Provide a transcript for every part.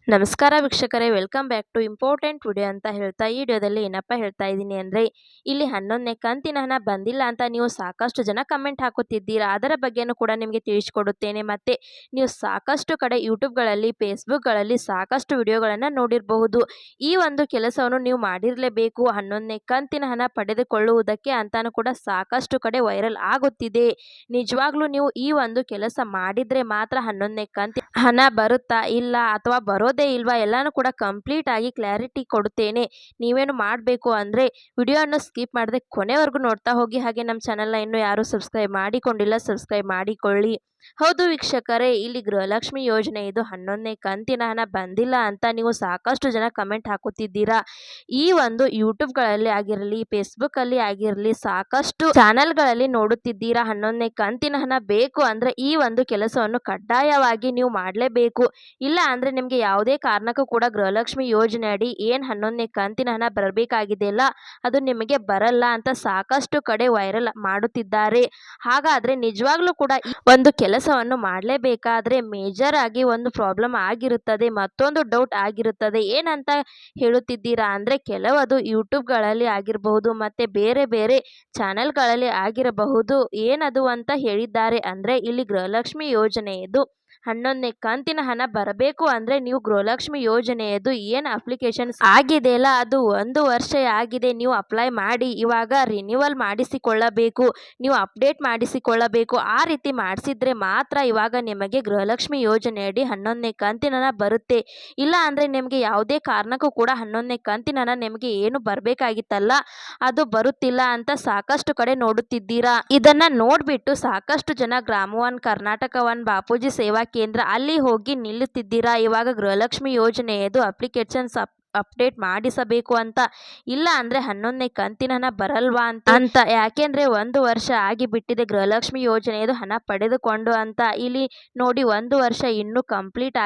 ನಮಸ್ಕಾರ ವೀಕ್ಷಕರೇ, welcome back to important video ಅಂತ ಹೇಳ್ತಾ ಈ ವಿಡಿಯೋದಲ್ಲಿ ಏನಪ್ಪ ಹೇಳ್ತಾ ಇದ್ದೀನಿ ಅಂದರೆ, ಇಲ್ಲಿ 11ನೇ ಕಂತಿನ ಹಣ ಬಂದಿಲ್ಲ ಅಂತ ನೀವು ಸಾಕಷ್ಟು ಜನ ಕಮೆಂಟ್ ಹಾಕುತ್ತಿದ್ದೀರಾ. ಅದರ ಬಗ್ಗೆನೂ ಕೂಡ ನಿಮಗೆ ತಿಳಿಸಿಕೊಡುತ್ತೇನೆ. ಮತ್ತು ನೀವು ಸಾಕಷ್ಟು ಕಡೆ ಯೂಟ್ಯೂಬ್ಗಳಲ್ಲಿ, ಫೇಸ್ಬುಕ್ಗಳಲ್ಲಿ ಸಾಕಷ್ಟು ವಿಡಿಯೋಗಳನ್ನು ನೋಡಿರಬಹುದು. ಈ ಒಂದು ಕೆಲಸವನ್ನು ನೀವು ಮಾಡಿರಲೇಬೇಕು. 11ನೇ ಕಂತಿನ ಹಣ ಪಡೆದುಕೊಳ್ಳುವುದಕ್ಕೆ ಅಂತಾನು ಕೂಡ ಸಾಕಷ್ಟು ಕಡೆ ವೈರಲ್ ಆಗುತ್ತಿದೆ. ನಿಜವಾಗ್ಲೂ ನೀವು ಈ ಒಂದು ಕೆಲಸ ಮಾಡಿದರೆ ಮಾತ್ರ 11ನೇ ಕಂತಿನ ಹಣ ಬರುತ್ತಾ ಇಲ್ಲ ಅಥವಾ ಬರೋದೇ ಇಲ್ವಾ ಎಲ್ಲಾನು ಕೂಡ ಕಂಪ್ಲೀಟ್ ಆಗಿ ಕ್ಲಾರಿಟಿ ಕೊಡುತ್ತೇನೆ. ನೀವೇನು ಮಾಡಬೇಕು ಅಂದರೆ ವಿಡಿಯೋವನ್ನು ಸ್ಕಿಪ್ ಮಾಡದೆ ಕೊನೆವರೆಗೂ ನೋಡ್ತಾ ಹೋಗಿ. ಹಾಗೆ ನಮ್ಮ ಚಾನಲ್ನ ಇನ್ನೂ ಯಾರು ಸಬ್ಸ್ಕ್ರೈಬ್ ಮಾಡಿಕೊಂಡಿಲ್ಲ, ಸಬ್ಸ್ಕ್ರೈಬ್ ಮಾಡಿಕೊಳ್ಳಿ. ಹೌದು ವೀಕ್ಷಕರೇ, ಇಲ್ಲಿ ಗೃಹಲಕ್ಷ್ಮಿ ಯೋಜನೆ ಇದು 11ನೇ ಕಂತಿನ ಹಣ ಬಂದಿಲ್ಲ ಅಂತ ನೀವು ಸಾಕಷ್ಟು ಜನ ಕಮೆಂಟ್ ಹಾಕುತ್ತಿದ್ದೀರಾ. ಈ ಒಂದು ಯೂಟ್ಯೂಬ್ಗಳಲ್ಲಿ ಆಗಿರಲಿ, ಫೇಸ್ಬುಕ್ಕಲ್ಲಿ ಆಗಿರಲಿ ಸಾಕಷ್ಟು ಚಾನಲ್ಗಳಲ್ಲಿ ನೋಡುತ್ತಿದ್ದೀರಾ. 11ನೇ ಕಂತಿನ ಹಣ ಬೇಕು ಅಂದರೆ ಈ ಒಂದು ಕೆಲಸವನ್ನು ಕಡ್ಡಾಯವಾಗಿ ನೀವು ಮಾಡಲೇಬೇಕು. ಇಲ್ಲ ಅಂದರೆ ನಿಮಗೆ ಯಾವುದೇ ಕಾರಣಕ್ಕೂ ಕೂಡ ಗೃಹಲಕ್ಷ್ಮಿ ಯೋಜನೆ ಅಡಿ ಏನು 11ನೇ ಕಂತಿನ ಹಣ ಬರಬೇಕಾಗಿದೆಯಲ್ಲ ಅದು ನಿಮಗೆ ಬರಲ್ಲ ಅಂತ ಸಾಕಷ್ಟು ಕಡೆ ವೈರಲ್ ಮಾಡುತ್ತಿದ್ದಾರೆ. ಹಾಗಾದರೆ ನಿಜವಾಗ್ಲೂ ಕೂಡ ಈ ಒಂದು ಕೆಲಸವನ್ನು ಮಾಡಲೇಬೇಕಾದ್ರೆ ಮೇಜರ್ ಆಗಿ ಒಂದು ಪ್ರಾಬ್ಲಮ್ ಆಗಿರುತ್ತದೆ, ಮತ್ತೊಂದು ಡೌಟ್ ಆಗಿರುತ್ತದೆ. ಏನಂತ ಹೇಳುತ್ತಿದ್ದೀರಾ ಅಂದರೆ, ಕೆಲವದು ಯೂಟ್ಯೂಬ್ಗಳಲ್ಲಿ ಆಗಿರಬಹುದು ಮತ್ತು ಬೇರೆ ಬೇರೆ ಚಾನೆಲ್ಗಳಲ್ಲಿ ಆಗಿರಬಹುದು. ಏನದು ಅಂತ ಹೇಳಿದ್ದಾರೆ ಅಂದರೆ, ಇಲ್ಲಿ ಗೃಹಲಕ್ಷ್ಮಿ ಯೋಜನೆಯದು 11ನೇ ಕಂತಿನ ಹಣ ಬರಬೇಕು ಅಂದರೆ ನೀವು ಗೃಹಲಕ್ಷ್ಮಿ ಯೋಜನೆಯದು ಏನು ಅಪ್ಲಿಕೇಶನ್ಸ್ ಆಗಿದೆಯಲ್ಲ ಅದು 1 ವರ್ಷ ಆಗಿದೆ, ನೀವು ಅಪ್ಲೈ ಮಾಡಿ ಇವಾಗ ರಿನ್ಯೂವಲ್ ಮಾಡಿಸಿಕೊಳ್ಳಬೇಕು, ನೀವು ಅಪ್ಡೇಟ್ ಮಾಡಿಸಿಕೊಳ್ಳಬೇಕು. ಆ ರೀತಿ ಮಾಡಿಸಿದ್ರೆ ಮಾತ್ರ ಇವಾಗ ನಿಮಗೆ ಗೃಹಲಕ್ಷ್ಮಿ ಯೋಜನೆಯಡಿ 11ನೇ ಕಂತಿನ ಹಣ ಬರುತ್ತೆ. ಇಲ್ಲ ಅಂದರೆ ನಿಮಗೆ ಯಾವುದೇ ಕಾರಣಕ್ಕೂ ಕೂಡ 11ನೇ ಕಂತಿನ ಹಣ ನಿಮಗೆ ಏನು ಬರಬೇಕಾಗಿತ್ತಲ್ಲ ಅದು ಬರುತ್ತಿಲ್ಲ ಅಂತ ಸಾಕಷ್ಟು ಕಡೆ ನೋಡುತ್ತಿದ್ದೀರಾ. ಇದನ್ನ ನೋಡ್ಬಿಟ್ಟು ಸಾಕಷ್ಟು ಜನ ಗ್ರಾಮ ಒನ್, ಕರ್ನಾಟಕ ಒನ್, ಬಾಪೂಜಿ ಸೇವಾ ಕೇಂದ್ರ ಅಲ್ಲಿ ಹೋಗಿ ನಿಲ್ಲುತ್ತಿದ್ದೀರಾ. ಇವಾಗ ಗೃಹಲಕ್ಷ್ಮಿ ಯೋಜನೆಯದು ಅಪ್ಲಿಕೇಶನ್ಸ್ ಅಪ್ಡೇಟ್ ಮಾಡಿಸಬೇಕು ಅಂತ. ಇಲ್ಲ ಅಂದರೆ 11ನೇ ಕಂತಿನ ಹಣ ಬರಲ್ವಾ ಅಂತ. ಯಾಕೆಂದರೆ 1 ವರ್ಷ ಆಗಿಬಿಟ್ಟಿದೆ ಗೃಹಲಕ್ಷ್ಮಿ ಯೋಜನೆಯದು ಹಣ ಪಡೆದುಕೊಂಡು ಅಂತ. ಇಲ್ಲಿ ನೋಡಿ 1 ವರ್ಷ ಇನ್ನೂ ಕಂಪ್ಲೀಟ್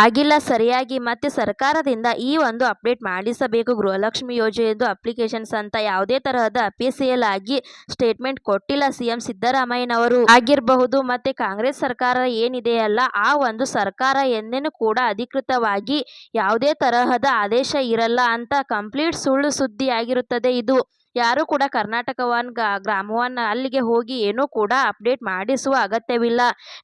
ಆಗಿಲ್ಲ ಸರಿಯಾಗಿ. ಮತ್ತು ಸರ್ಕಾರದಿಂದ ಈ ಒಂದು ಅಪ್ಡೇಟ್ ಮಾಡಿಸಬೇಕು ಗೃಹಲಕ್ಷ್ಮಿ ಯೋಜನೆಯದು ಅಪ್ಲಿಕೇಶನ್ಸ್ ಅಂತ. ಯಾವುದೇ ತರಹದ ಅಫಿಸಿಯಲ್ ಆಗಿ ಸ್ಟೇಟ್ಮೆಂಟ್ ಕೊಟ್ಟಿಲ್ಲ ಸಿಎಂ ಸಿದ್ದರಾಮಯ್ಯನವರು ಆಗಿರಬಹುದು ಮತ್ತು ಕಾಂಗ್ರೆಸ್ ಸರ್ಕಾರ ಏನಿದೆಯಲ್ಲ ಆ ಒಂದು ಸರ್ಕಾರ ಎಂದೇನೂ ಕೂಡ ಅಧಿಕೃತವಾಗಿ ಯಾವುದೇ ತರಹದ ಆದೇಶ ಇರಲ್ಲ ಅಂತ ಕಂಪ್ಲೀಟ್ ಸುಳ್ಳು ಸುದ್ದಿ ಆಗಿರುತ್ತದೆ ಇದು. ಯಾರು ಕೂಡ ಕರ್ನಾಟಕ ಒನ್, ಗ್ರಾಮ ಒನ್ ಅಲ್ಲಿಗೆ ಹೋಗಿ ಏನೂ ಕೂಡ ಅಪ್ಡೇಟ್ ಮಾಡಿಸುವ ಅಗತ್ಯವಿಲ್ಲ.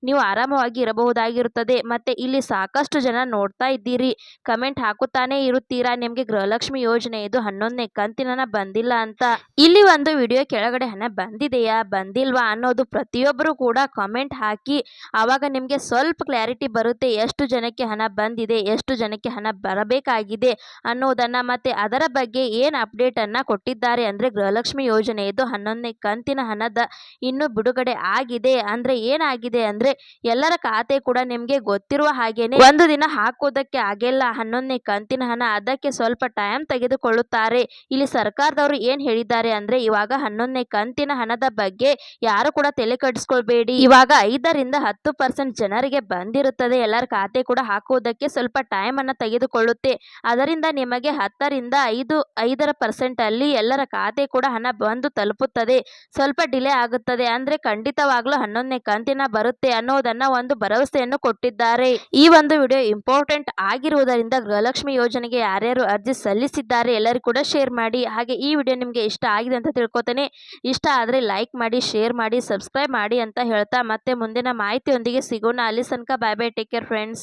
ನೀವು ಆರಾಮವಾಗಿ ಇರಬಹುದಾಗಿರುತ್ತದೆ. ಮತ್ತು ಇಲ್ಲಿ ಸಾಕಷ್ಟು ಜನ ನೋಡ್ತಾ ಇದ್ದೀರಿ, ಕಮೆಂಟ್ ಹಾಕುತ್ತಾನೇ ಇರುತ್ತೀರಾ, ನಿಮಗೆ ಗೃಹಲಕ್ಷ್ಮಿ ಯೋಜನೆ ಇದು 11ನೇ ಕಂತಿನ ಹಣ ಬಂದಿಲ್ಲ ಅಂತ. ಇಲ್ಲಿ ಒಂದು ವಿಡಿಯೋ ಕೆಳಗಡೆ ಹಣ ಬಂದಿದೆಯಾ ಬಂದಿಲ್ವಾ ಅನ್ನೋದು ಪ್ರತಿಯೊಬ್ಬರು ಕೂಡ ಕಾಮೆಂಟ್ ಹಾಕಿ. ಆವಾಗ ನಿಮಗೆ ಸ್ವಲ್ಪ ಕ್ಲಾರಿಟಿ ಬರುತ್ತೆ ಎಷ್ಟು ಜನಕ್ಕೆ ಹಣ ಬಂದಿದೆ, ಎಷ್ಟು ಜನಕ್ಕೆ ಹಣ ಬರಬೇಕಾಗಿದೆ ಅನ್ನೋದನ್ನು. ಮತ್ತು ಅದರ ಬಗ್ಗೆ ಏನು ಅಪ್ಡೇಟನ್ನು ಕೊಟ್ಟಿದ್ದಾರೆ ಅಂದರೆ ಗೃಹಲಕ್ಷ್ಮಿ ಯೋಜನೆಯದು 11ನೇ ಕಂತಿನ ಹಣದ ಇನ್ನೂ ಬಿಡುಗಡೆ ಆಗಿದೆ. ಅಂದರೆ ಏನಾಗಿದೆ ಅಂದರೆ ಎಲ್ಲರ ಖಾತೆ ಕೂಡ ನಿಮಗೆ ಗೊತ್ತಿರುವ ಹಾಗೇನೆ ಒಂದು ದಿನ ಹಾಕೋದಕ್ಕೆ ಆಗಿಲ್ಲ 11ನೇ ಕಂತಿನ ಹಣ, ಅದಕ್ಕೆ ಸ್ವಲ್ಪ ಟೈಮ್ ತೆಗೆದುಕೊಳ್ಳುತ್ತಾರೆ. ಇಲ್ಲಿ ಸರ್ಕಾರದವರು ಏನು ಹೇಳಿದ್ದಾರೆ ಅಂದರೆ ಇವಾಗ 11ನೇ ಕಂತಿನ ಹಣದ ಬಗ್ಗೆ ಯಾರು ಕೂಡ ತಲೆ ಕೆಡಿಸ್ಕೊಳ್ಬೇಡಿ, ಇವಾಗ 5ರಿಂದ 10% ಜನರಿಗೆ ಬಂದಿರುತ್ತದೆ. ಎಲ್ಲರ ಖಾತೆ ಕೂಡ ಹಾಕೋದಕ್ಕೆ ಸ್ವಲ್ಪ ಟೈಮ್ ಅನ್ನು ತೆಗೆದುಕೊಳ್ಳುತ್ತೆ. ಅದರಿಂದ ನಿಮಗೆ 10ರಿಂದ 5% ಅಲ್ಲಿ ಎಲ್ಲರ ಖಾತೆ ಕೂಡ ಹಣ ಬಂದು ತಲುಪುತ್ತದೆ. ಸ್ವಲ್ಪ ಡಿಲೇ ಆಗುತ್ತದೆ ಅಂದರೆ ಖಂಡಿತವಾಗ್ಲೂ 11ನೇ ಕಂತಿನ ಬರುತ್ತೆ ಅನ್ನೋದನ್ನ ಒಂದು ಭರವಸೆಯನ್ನು ಕೊಟ್ಟಿದ್ದಾರೆ. ಈ ಒಂದು ವಿಡಿಯೋ ಇಂಪಾರ್ಟೆಂಟ್ ಆಗಿರುವುದರಿಂದ ಗೃಹಲಕ್ಷ್ಮಿ ಯೋಜನೆಗೆ ಯಾರ್ಯಾರು ಅರ್ಜಿ ಸಲ್ಲಿಸಿದ್ದಾರೆ ಎಲ್ಲರಿಗೂ ಕೂಡ ಶೇರ್ ಮಾಡಿ. ಹಾಗೆ ಈ ವಿಡಿಯೋ ನಿಮಗೆ ಇಷ್ಟ ಆಗಿದೆ ಅಂತ ತಿಳ್ಕೊತೇನೆ. ಇಷ್ಟ ಆದರೆ ಲೈಕ್ ಮಾಡಿ, ಶೇರ್ ಮಾಡಿ, ಸಬ್ಸ್ಕ್ರೈಬ್ ಮಾಡಿ ಅಂತ ಹೇಳ್ತಾ ಮತ್ತೆ ಮುಂದಿನ ಮಾಹಿತಿಯೊಂದಿಗೆ ಸಿಗೋಣ. ಅಲ್ಲಿ ತನಕ ಬಾಯ್ ಬಾಯ್, ಟೇಕ್ ಕೇರ್ ಫ್ರೆಂಡ್ಸ್.